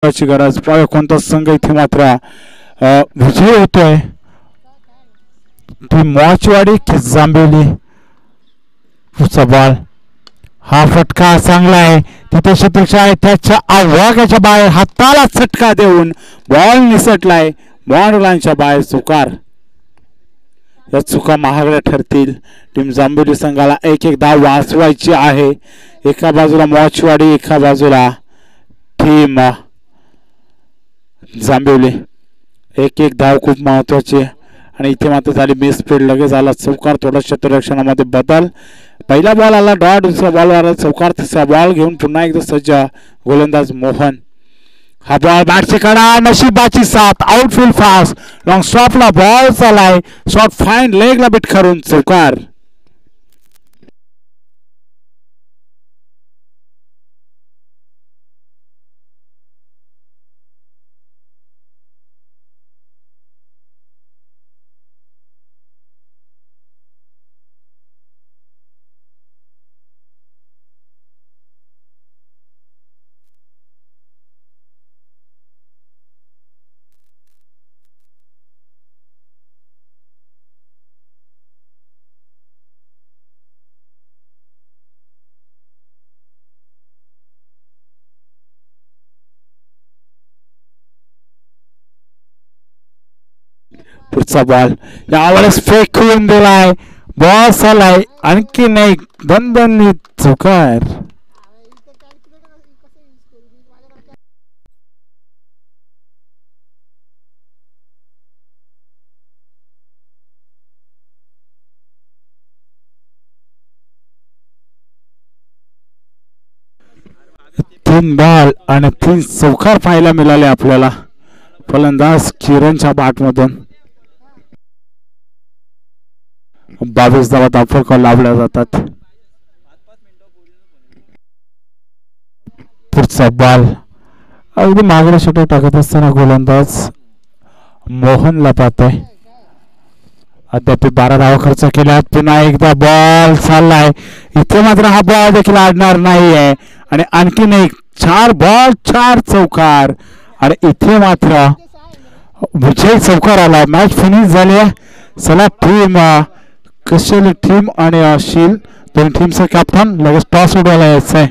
गरज पाहूया कोणता संघ इथे मात्र विजयी होतोय. ती मॉचवाडी की जांभेली. पुढचा बॉल हा फटका चांगला आहे तिथे शतुषा आहे त्याच्या आवागाच्या बाहेर हाताला चटका देऊन बॉल निसटलाय. बॉलच्या बाहेर चुकार. या चुका महागड्या ठरतील. टीम जांभेली संघाला एक धाव वाचवायची आहे. एका बाजूला मॉचवाडी एका बाजूला टीम जांभेली. एक धाव खूप महत्वाची आणि इथे मात्र झाली मिस स्पीड. लगेच आला चौकार. थोडा क्षेत्ररक्षणामध्ये बदल. पहिला बॉल आला डॉट. दुसरा बॉल आला चौकार. तिसरा बॉल घेऊन पुन्हा एकदा सज्ज गोलंदाज मोहन. हा बॉल बॅटची कडा नशिबाची साथ. आउटफील्ड फास्ट लॉंग स्टॉपला बॉल चालाय. शॉट फाईन लेगला बिट करून चौकार. पुढचा बॉल यावेळेस फेकून दिलाय. बॉल चालाय आणखी नाही दणदणीत चौकार. तीन बॉल आणि 3 चौकार पाहायला मिळाले आपल्याला. फलंदाज किरणच्या बॅटमधून 22 धावा ताफळकावर लावल्या जातात. पुढचा बॉल अगदी मागडा षटक टाकत असताना गोलंदाज मोहनला पाहतोय. अद्याप 12 धावा खर्च केल्यात. पुन्हा एकदा बॉल चाललाय. इथे मात्र हा बॉल देखील आडणार नाहीये आणि आणखीन एक 4 बॉल 4 चौकार आणि इथे मात्र विजय चौकार आला. मॅच फिनिश झाली. चला टीम कशेल टीम आणि अशील दोन टीमचा कॅप्टन लगेच टॉस उडवायला यायचंय.